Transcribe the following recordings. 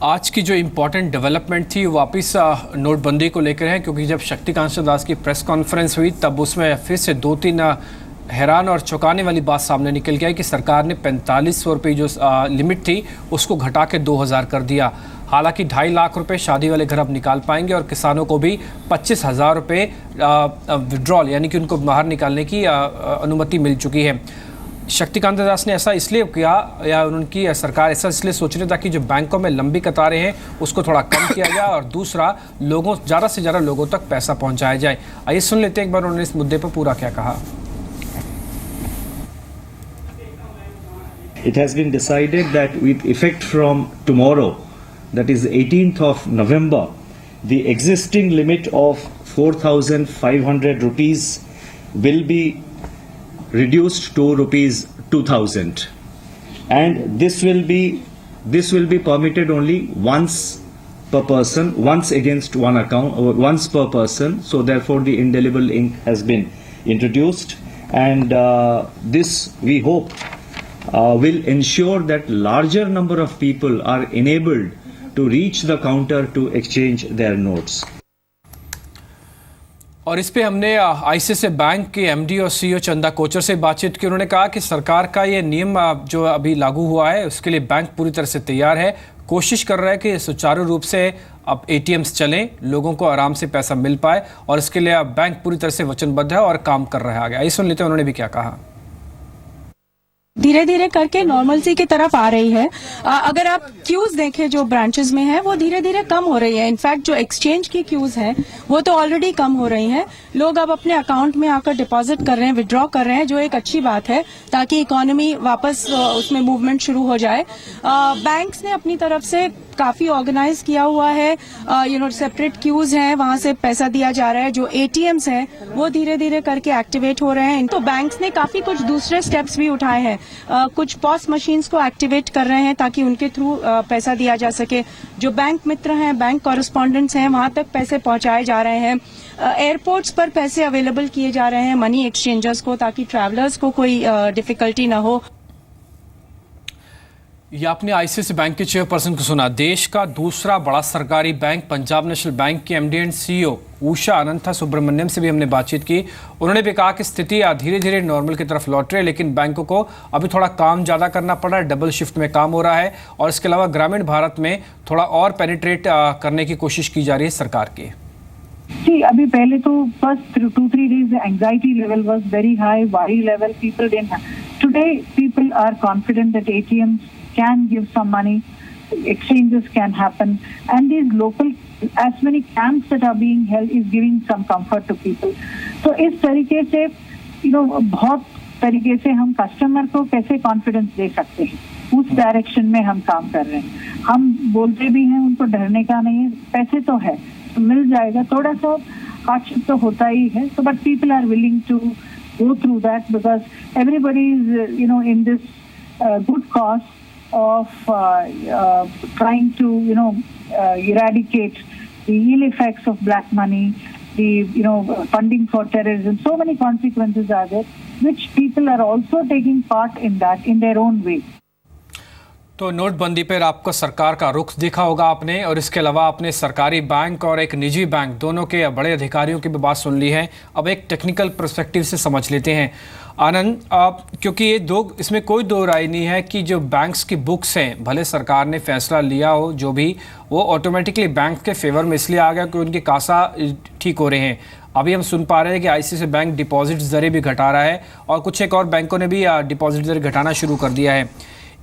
आज की जो इम्पोर्टेंट डेवलपमेंट थी वापस नोटबंदी को लेकर है, क्योंकि जब शक्तिकांत दास की प्रेस कॉन्फ्रेंस हुई तब उसमें फिर से दो तीन हैरान और चौंकाने वाली बात सामने निकल के आई कि सरकार ने 4500 रुपये जो लिमिट थी उसको घटा के 2000 कर दिया। हालांकि 2.5 लाख रुपए शादी वाले घर अब निकाल पाएंगे और किसानों को भी 25,000 रुपये विड्रॉल यानी कि उनको बाहर निकालने की अनुमति मिल चुकी है। शक्तिकांत दास ने ऐसा इसलिए किया या उनकी सरकार ऐसा इसलिए सोच रही ताकि जो बैंकों में लंबी कतारें हैं उसको थोड़ा कम किया जाए और दूसरा ज़्यादा से ज़्यादा लोगों तक पैसा पहुंचाया जाए। आइए सुन लेते हैं एक बार उन्होंने इस मुद्दे पर पूरा क्या कहा। It has been decided that with effect from tomorrow, that is 18th of November, the existing limit of 4,500 rupees will be reduced to rupees 2,000, and this will be permitted only once per person, once against one account, or once per person. So therefore the indelible ink has been introduced, and this we hope will ensure that larger number of people are enabled to reach the counter to exchange their notes. और इस पे हमने ICICI bank के MD और CEO Chanda Kochhar से बातचीत की। उन्होंने कहा कि सरकार का ये नियम जो अभी लागू हुआ है उसके लिए बैंक पूरी तरह से तैयार है, कोशिश कर रहा है कि सुचारू रूप से अब एटीएम्स चलें, लोगों को आराम से पैसा मिल पाए और इसके लिए बैंक पूरी तरह से वचनबद्ध है और काम कर रहा है आगे। आइए सुन लेते हैं उन्होंने भी क्या कहा। धीरे धीरे करके नॉर्मलसी की तरफ आ रही है। अगर आप क्यूज देखें जो ब्रांचेस में है वो धीरे धीरे कम हो रही है। इनफैक्ट जो एक्सचेंज की क्यूज है वो तो ऑलरेडी कम हो रही हैं। लोग अब अपने अकाउंट में आकर डिपॉजिट कर रहे हैं, विड्रॉ कर रहे हैं, जो एक अच्छी बात है ताकि इकोनॉमी वापस उसमें मूवमेंट शुरू हो जाए। बैंक्स ने अपनी तरफ से काफी ऑर्गेनाइज किया हुआ है, सेपरेट क्यूज हैं, वहां से पैसा दिया जा रहा है। जो एटीएम्स हैं वो धीरे धीरे करके एक्टिवेट हो रहे हैं। तो बैंक्स ने काफी कुछ दूसरे स्टेप्स भी उठाए हैं। कुछ पॉस मशीन्स को एक्टिवेट कर रहे हैं ताकि उनके थ्रू पैसा दिया जा सके। जो बैंक मित्र हैं, बैंक कॉरेस्पॉन्डेंट्स हैं, वहां तक पैसे पहुंचाए जा रहे हैं। एयरपोर्ट्स पर पैसे अवेलेबल किए जा रहे हैं मनी एक्सचेंजर्स को, ताकि ट्रैवलर्स को कोई डिफिकल्टी ना हो। ये आपने आईसीआईसीआई बैंक के चेयरपर्सन को सुना। देश का दूसरा बड़ा सरकारी बैंक पंजाब नेशनल बैंक के MD and CEO Usha Anantha Subramaniam से भी हमने बातचीत की। उन्होंने भी कहा कि स्थिति धीरे धीरे नॉर्मल की तरफ लौट रही है, लेकिन बैंकों को अभी थोड़ा काम ज़्यादा करना पड़ रहा है, डबल शिफ्ट में काम हो रहा है और इसके अलावा ग्रामीण भारत में थोड़ा और पेनिट्रेट करने की कोशिश की जा रही है सरकार की। See, अभी पहले तो first 2-3 days the anxiety level was very high, worry level people didn't have. Today people are confident that ATMs can give some money, exchanges can happen, and these local as many camps that are being held is giving some comfort to people. तो इस तरीके से बहुत तरीके से हम customer को कैसे कॉन्फिडेंस दे सकते हैं उस डायरेक्शन में हम काम कर रहे हैं। हम बोलते भी हैं उनको डरने का नहीं है, पैसे तो है तो मिल जाएगा, थोड़ा सा हार्डशिप तो होता ही है, तो but people are willing to go through that because everybody is in this good cause of trying to eradicate the ill effects of black money, the funding for terrorism. So many consequences are there which people are also taking part in that in their own way. तो नोटबंदी पर आपको सरकार का रुख देखा होगा आपने, और इसके अलावा आपने सरकारी बैंक और एक निजी बैंक दोनों के बड़े अधिकारियों की भी बात सुन ली है। अब एक टेक्निकल पर्सपेक्टिव से समझ लेते हैं आनंद, क्योंकि ये इसमें कोई दो राय नहीं है कि जो बैंक्स की बुक्स हैं, भले सरकार ने फैसला लिया हो जो भी, वो ऑटोमेटिकली बैंक के फेवर में इसलिए आ गया कि उनके कासा ठीक हो रहे हैं। अभी हम सुन पा रहे हैं कि आईसीआईसीआई बैंक डिपॉजिट दरें भी घटा रहा है और कुछ एक और बैंकों ने भी डिपॉजिट दरें घटाना शुरू कर दिया है।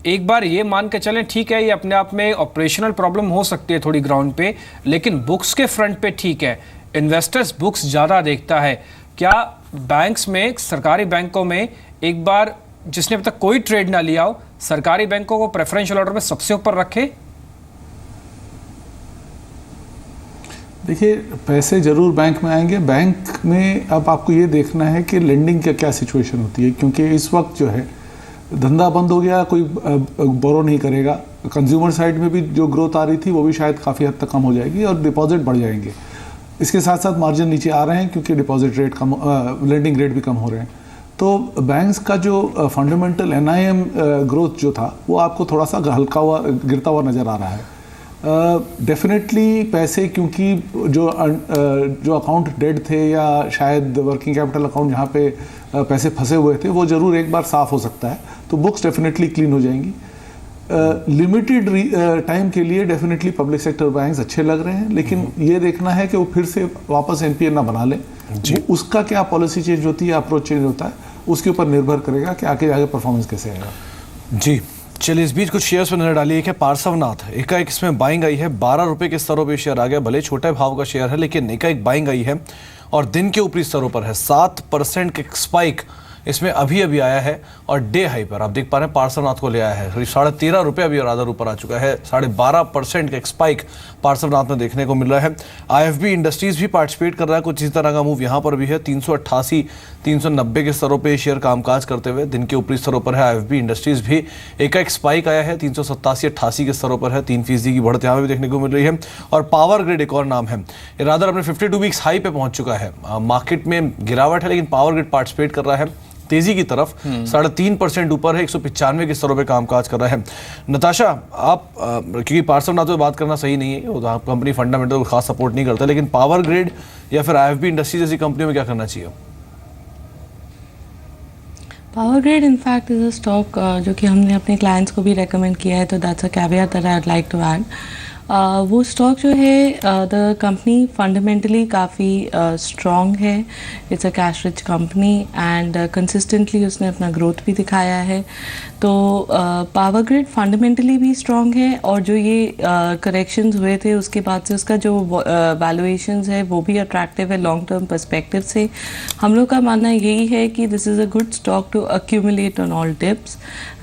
एक बार ये मान के चलें, ठीक है, ये अपने आप में ऑपरेशनल प्रॉब्लम हो सकती है थोड़ी ग्राउंड पे, लेकिन बुक्स के फ्रंट पे ठीक है, इन्वेस्टर्स बुक्स ज़्यादा देखता है। क्या बैंक्स में, सरकारी बैंकों में, एक बार जिसने अब तक कोई ट्रेड ना लिया हो, सरकारी बैंकों को प्रेफरेंशियल ऑर्डर में सबसे ऊपर रखे? देखिए, पैसे जरूर बैंक में आएंगे। बैंक में अब आपको ये देखना है कि लेंडिंग का क्या सिचुएशन होती है, क्योंकि इस वक्त जो है धंधा बंद हो गया, कोई बोरो नहीं करेगा। कंज्यूमर साइड में भी जो ग्रोथ आ रही थी वो भी शायद काफ़ी हद तक कम हो जाएगी और डिपॉजिट बढ़ जाएंगे। इसके साथ साथ मार्जिन नीचे आ रहे हैं क्योंकि डिपॉजिट रेट कम, लेंडिंग रेट भी कम हो रहे हैं। तो बैंक्स का जो फंडामेंटल एनआईएम ग्रोथ जो था वो आपको थोड़ा सा हल्का हुआ, गिरता हुआ नज़र आ रहा है। डेफिनेटली पैसे, क्योंकि जो अकाउंट डेड थे या शायद वर्किंग कैपिटल अकाउंट जहाँ पे पैसे फंसे हुए थे, वो ज़रूर एक बार साफ़ हो सकता है, तो बुक्स डेफिनेटली क्लीन हो जाएंगी। लिमिटेड टाइम के लिए डेफिनेटली पब्लिक सेक्टर बैंक्स अच्छे लग रहे हैं, लेकिन ये देखना है कि वो फिर से वापस एनपीए ना बना लें। उसका क्या पॉलिसी चेंज होती है, अप्रोच चेंज होता है, उसके ऊपर निर्भर करेगा कि आगे परफॉर्मेंस कैसे आएगा। जी चलिए, इस बीच कुछ शेयर्स पर नजर डालिए कि पार्श्वनाथ एकाएक इसमें बाइंग आई है, 12 रुपए के स्तरों पर शेयर आ गया। भले छोटे भाव का शेयर है लेकिन एकाएक बाइंग आई है और दिन के ऊपरी स्तरों पर है। 7% के स्पाइक इसमें अभी आया है और डे हाई पर आप देख पा रहे हैं पार्श्वनाथ को ले आया है। करीब 13.5 रुपये अभी और आधा ऊपर आ चुका है। 12.5% का स्पाइक पार्श्वनाथ में देखने को मिल रहा है। आईएफबी इंडस्ट्रीज भी पार्टिसिपेट कर रहा है, कुछ इसी तरह का मूव यहाँ पर भी है। 388 390 के स्तरों पे शेयर कामकाज करते हुए दिन के ऊपरी स्तरों पर है। आईएफबी इंडस्ट्रीज भी एक स्पाइक आया है, 387-88 के स्तरों पर है। 3% की बढ़त यहाँ पे भी देखने को मिल रही है। और पावर ग्रिड एक और नाम है, रादर अपने 52 वीक्स हाई पे पहुंच चुका है। मार्केट में गिरावट है लेकिन पावर ग्रिड पार्टिसिपेट कर रहा है तेजी की तरफ, 3.5% ऊपर है, 195 के स्तरों पे कामकाज कर रहा है। नताशा, आप क्योंकि पार्श्वनाथ पे बात करना सही नहीं है, कंपनी फंडामेंटल को खास सपोर्ट नहीं करता, लेकिन पावर ग्रिड या फिर आईएफबी इंडस्ट्री जैसी कंपनियों में क्या करना चाहिए? Power grid in fact is a stock जो कि हमने अपने क्लाइंट्स को भी रेकमेंड किया है, तो that's a caveat that I would like to add. वो स्टॉक जो है, द कंपनी फंडामेंटली काफ़ी स्ट्रॉन्ग है। It's a cash rich company and consistently उसने अपना ग्रोथ भी दिखाया है। तो पावर ग्रिड फंडामेंटली भी स्ट्रॉन्ग है और जो ये करेक्शंस हुए थे उसके बाद से उसका जो वैल्यूएशंस है वो भी अट्रैक्टिव है लॉन्ग टर्म पर्सपेक्टिव से। हम लोग का मानना यही है कि this is a good stock to accumulate on all dips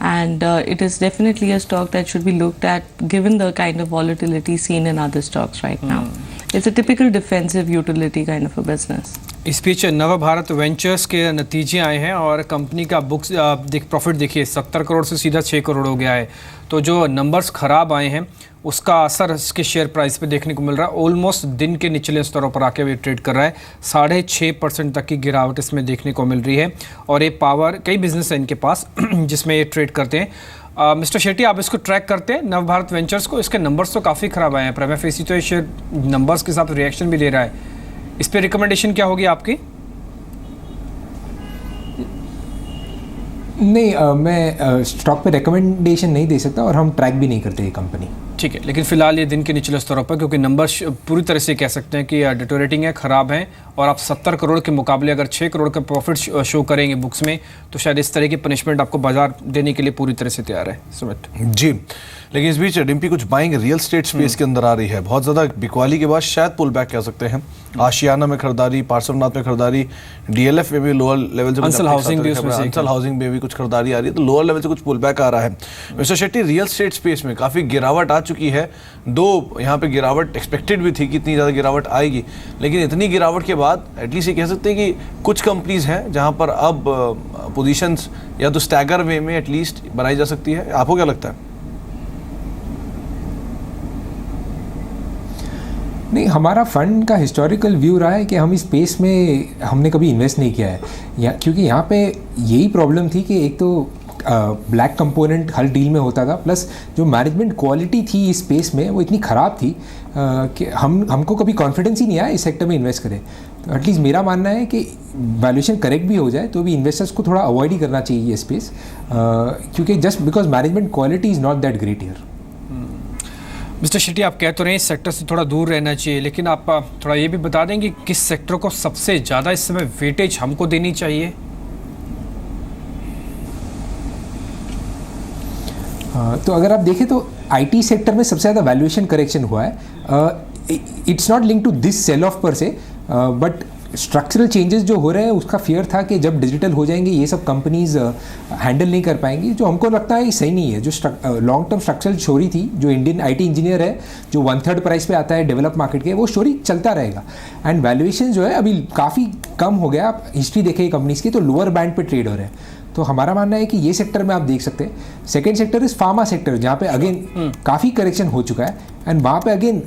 and it is definitely a stock that should be looked at given the kind of volatility seen in other stocks right now. It's a typical defensive utility kind of a business. इस बीच Navbharat ventures के नतीजे आए हैं और company का books profit देखिए 70 करोड़ से सीधा 6 करोड़ हो गया है। तो जो नंबर्स खराब आए हैं उसका असर इसके शेयर प्राइस पे देखने को मिल रहा है। ऑलमोस्ट दिन के निचले स्तरों पर आके भी ट्रेड कर रहा है। 6.5% तक की गिरावट इसमें देखने को मिल रही है और ये पावर कई बिजनेस है इनके पास जिसमें ये ट्रेड करते हैं। मिस्टर शेट्टी, आप इसको ट्रैक करते हैं नवभारत वेंचर्स को? इसके नंबर्स तो काफ़ी ख़राब आए हैं। प्रीमिया फेसी तो ये शेयर नंबर्स के साथ रिएक्शन भी दे रहा है। इस पर रिकमेंडेशन क्या होगी आपकी? नहीं, मैं स्टॉक पे रिकमेंडेशन नहीं दे सकता और हम ट्रैक भी नहीं करते ये कंपनी। ठीक है, लेकिन फिलहाल ये दिन के निचले स्तरों पर, क्योंकि नंबर पूरी तरह से कह सकते हैं कि डिटोरेटिंग है, ख़राब है और आप 70 करोड़ के मुकाबले अगर 6 करोड़ का प्रॉफिट शो करेंगे बुक्स में तो शायद इस तरह की पनिशमेंट आपको बाजार देने के लिए पूरी तरह से तैयार है। सुमित जी, लेकिन इस बीच डिम्पी कुछ बाइंग रियल स्टेट स्पेस के अंदर आ रही है। बहुत ज़्यादा बिकवाली के बाद शायद पुल बैक कह सकते हैं। आशियाना में खरीदारी, पार्श्वनाथ में खरीदारी, डीएलएफ में भी लोअर लेवल से, अंसल हाउसिंग में भी कुछ खरीदारी आ रही है, तो लोअर लेवल से कुछ पुल बैक आ रहा है। Mister Shetty, real estate space में काफ़ी गिरावट आ चुकी है। दो यहाँ पे गिरावट एक्सपेक्टेड भी थी कि इतनी ज़्यादा गिरावट आएगी, लेकिन इतनी गिरावट के बाद एटलीस्ट ये कह सकते हैं कि कुछ कंपनीज हैं जहाँ पर अब पोजीशंस या तो स्टैगर वे में एटलीस्ट बनाई जा सकती है। आपको क्या लगता है? नहीं, हमारा फंड का हिस्टोरिकल व्यू रहा है कि हम इस स्पेस में हमने कभी इन्वेस्ट नहीं किया है क्योंकि यहाँ पे यही प्रॉब्लम थी कि एक तो ब्लैक कंपोनेंट हर डील में होता था, प्लस जो मैनेजमेंट क्वालिटी थी इस स्पेस में वो इतनी ख़राब थी कि हमको कभी कॉन्फिडेंस ही नहीं आया इस सेक्टर में इन्वेस्ट करें। तो एटलीस्ट मेरा मानना है कि वैल्यूएशन करेक्ट भी हो जाए तो भी इन्वेस्टर्स को थोड़ा अवॉइड ही करना चाहिए ये स्पेस, क्योंकि just because management quality is not that great here. Mister Shetty, आप कह तो रहे हैं इस सेक्टर से थोड़ा दूर रहना चाहिए, लेकिन आप थोड़ा ये भी बता देंगे किस सेक्टर को सबसे ज़्यादा इस समय वेटेज हमको देनी चाहिए? तो अगर आप देखें तो आईटी सेक्टर में सबसे ज़्यादा वैल्यूएशन करेक्शन हुआ है। It's not link to this sell off per se, but structural changes जो हो रहे हैं उसका फियर था कि जब डिजिटल हो जाएंगे ये सब कंपनीज हैंडल नहीं कर पाएंगी, जो हमको लगता है सही नहीं है। जो लॉन्ग टर्म स्ट्रक्चरल स्टोरी थी, जो इंडियन आईटी इंजीनियर है जो 1/3 प्राइस पे आता है डेवलप मार्केट के, वो स्टोरी चलता रहेगा। एंड वैल्यूएशन जो है अभी काफ़ी कम हो गया। आप हिस्ट्री देखें कंपनीज की तो लोअर बैंड पे ट्रेड हो रहे हैं। तो हमारा मानना है कि ये सेक्टर में आप देख सकते हैं। Second sector is pharma sector, जहाँ पे अगेन काफ़ी करेक्शन हो चुका है एंड वहाँ पे अगेन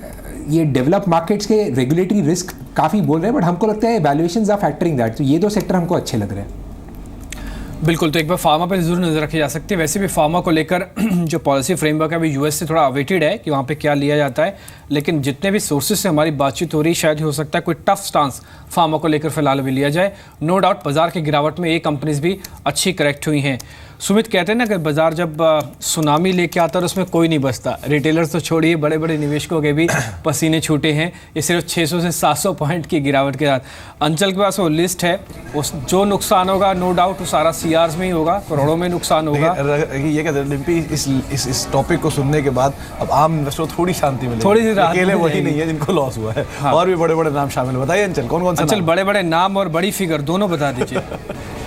ये डेवलप मार्केट्स के रेगुलेटरी रिस्क काफ़ी बोल रहे हैं, बट हमको लगता है वैल्यूएशंस आर फैक्टरिंग दैट। तो ये दो सेक्टर हमको अच्छे लग रहे हैं। बिल्कुल, तो एक बार फार्मा पर जरूर नजर रखी जा सकती है। वैसे भी फार्मा को लेकर जो पॉलिसी फ्रेमवर्क है अभी यूएस से थोड़ा अवेटेड है कि वहाँ पे क्या लिया जाता है, लेकिन जितने भी सोर्सेज से हमारी बातचीत हो रही, शायद हो सकता है कोई टफ स्टांस फार्मा को लेकर फिलहाल भी लिया जाए। नो डाउट बाजार की गिरावट में ये कंपनीज भी अच्छी करेक्ट हुई हैं। सुमित, कहते हैं ना कि बाजार जब सुनामी लेके आता है और उसमें कोई नहीं बचता। रिटेलर्स तो छोड़िए, बड़े बड़े निवेशकों के भी पसीने छूटे हैं। ये सिर्फ 600 से 700 पॉइंट की गिरावट के साथ। अंचल के पास वो लिस्ट है, उस जो नुकसान होगा नो डाउट वो सारा सीआर्स में ही होगा, करोड़ों में नुकसान होगा। ये कहते हैं डिम्पी, इस टॉपिक को सुनने के बाद अब आम इन्वेस्टर को थोड़ी शांति मिलेगी, थोड़ी सी राहत अकेले मिल वही जाएगी। नहीं है जिनको लॉस हुआ है। हाँ। और भी बड़े बड़े नाम शामिल, बताइए अंचल कौन से अंचल, नाम? बड़े बड़े नाम और बड़ी फिगर दोनों बता दीजिए।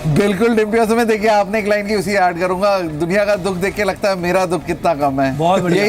बिल्कुल डिम्पिया में देखिए, आपने एक लाइन की उसी ऐड करूंगा, दुनिया का दुख देख के लगता है मेरा दुख कितना कम है। बहुत बढ़िया।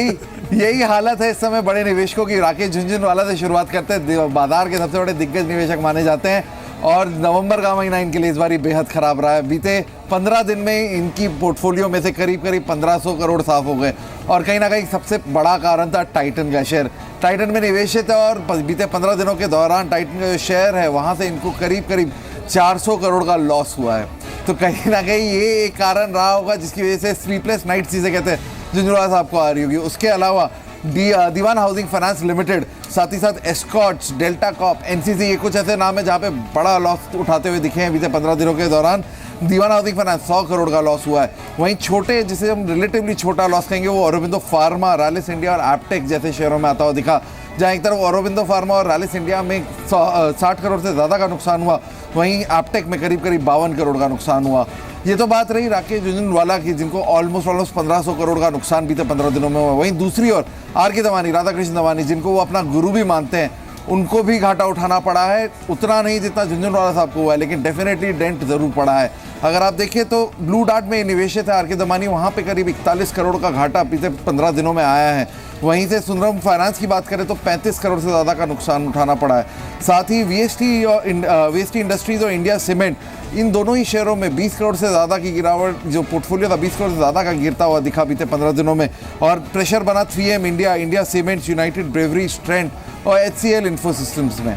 यही हालत है इस समय बड़े निवेशकों की। राकेश झुनझुनवाला से शुरुआत करते हैं, बाजार के सबसे बड़े दिग्गज निवेशक माने जाते हैं और नवंबर का महीना इनके लिए इस बार बेहद खराब रहा है। बीते 15 दिन में इनकी पोर्टफोलियो में से करीब 1500 करोड़ साफ हो गए और कहीं ना कहीं सबसे बड़ा कारण था टाइटन का शेयर। टाइटन में निवेशित है और बीते 15 दिनों के दौरान टाइटन का जो शेयर है वहाँ से इनको करीब 400 करोड़ का लॉस हुआ है। तो कहीं ना कहीं ये एक कारण रहा होगा जिसकी वजह से स्लीपलेस नाइट्स जिसे कहते हैं झुंझुनवाला साहब को आ रही होगी। उसके अलावा दीवान हाउसिंग फाइनेंस लिमिटेड, साथ ही साथ एस्कॉट्स, डेल्टा कॉप, एनसीसी, ये कुछ ऐसे नाम है जहाँ पे बड़ा लॉस उठाते हुए दिखे हैं बीते 15 दिनों के दौरान। दीवान हाउसिंग फाइनेंस 100 करोड़ का लॉस हुआ है। वहीं छोटे, जिसे हम रिलेटिवली छोटा लॉस कहेंगे, वो औरोबिंदो फार्मा, रैलिस इंडिया और एप्टेक जैसे शेयरों में आता हुआ दिखा। जहाँ एक तरफ औरोबिंदो फार्मा और रैलिस इंडिया में 60 करोड़ से ज़्यादा का नुकसान हुआ, वहीं एप्टेक में करीब 52 करोड़ का नुकसान हुआ। ये तो बात रही राकेश झुनझुनवाला की, जिनको ऑलमोस्ट 1500 करोड़ का नुकसान बीते 15 दिनों में हुआ। वहीं दूसरी ओर आर के दवानी, राधाकृष्ण दवानी, जिनको वो अपना गुरु भी मानते हैं, उनको भी घाटा उठाना पड़ा है। उतना नहीं जितना झुनझुनवाला साहब को हुआ है, लेकिन डेफिनेटली डेंट जरूर पड़ा है। अगर आप देखिए तो ब्लू डार्ट में निवेशित है आर के दवानी, वहाँ पे करीब 41 करोड़ का घाटा बीते 15 दिनों में आया है। वहीं से सुंदरम फाइनेंस की बात करें तो 35 करोड़ से ज़्यादा का नुकसान उठाना पड़ा है। साथ ही वीएसटी इंडस्ट्रीज और इंडिया सीमेंट, इन दोनों ही शेयरों में 20 करोड़ से ज़्यादा की गिरावट, जो पोर्टफोलियो था 20 करोड़ से ज़्यादा का गिरता हुआ दिखा बीते 15 दिनों में। और प्रेशर बना 3M India, India Cements, United Brewery, स्ट्रेंट और HCL इन्फोसिस्टम्स में।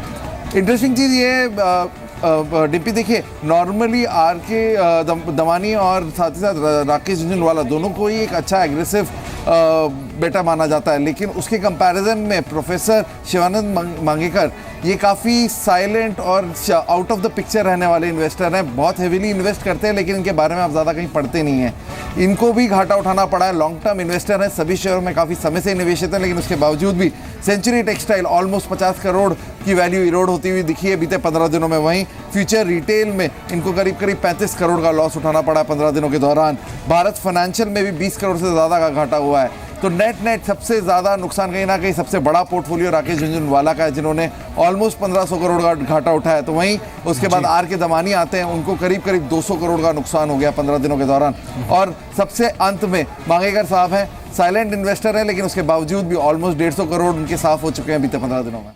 इंटरेस्टिंग चीज़ ये डिम्पी, देखिए नॉर्मली आर के दवानी और साथ ही साथ राकेश झुनझुनवाला दोनों को ही एक अच्छा एग्रेसिव बेटा माना जाता है, लेकिन उसके कंपैरिजन में प्रोफेसर शिवानंद मांगेकर ये काफ़ी साइलेंट और आउट ऑफ द पिक्चर रहने वाले इन्वेस्टर हैं। बहुत हेवीली इन्वेस्ट करते हैं लेकिन इनके बारे में आप ज़्यादा कहीं पढ़ते नहीं हैं। इनको भी घाटा उठाना पड़ा है। लॉन्ग टर्म इन्वेस्टर हैं, सभी शेयरों में काफ़ी समय से निवेशित हैं, लेकिन उसके बावजूद भी सेंचुरी टेक्सटाइल ऑलमोस्ट 50 करोड़ की वैल्यू इरोड होती हुई दिखी है बीते 15 दिनों में। वहीं फ्यूचर रिटेल में इनको करीब 35 करोड़ का लॉस उठाना पड़ा 15 दिनों के दौरान। भारत फाइनेंशियल में भी 20 करोड़ से ज़्यादा का घाटा हुआ है। तो नेट सबसे ज़्यादा नुकसान कहीं ना कहीं सबसे बड़ा पोर्टफोलियो राकेश झुनझुनवाला का है, जिन्होंने ऑलमोस्ट 1500 करोड़ का घाटा उठाया। तो वहीं उसके बाद आर के दवानी आते हैं, उनको करीब 200 करोड़ का नुकसान हो गया 15 दिनों के दौरान। और सबसे अंत में मांगेकर साहब हैं, साइलेंट इन्वेस्टर हैं, लेकिन उसके बावजूद भी ऑलमोस्ट 150 करोड़ उनके साफ हो चुके हैं बीते 15 दिनों में।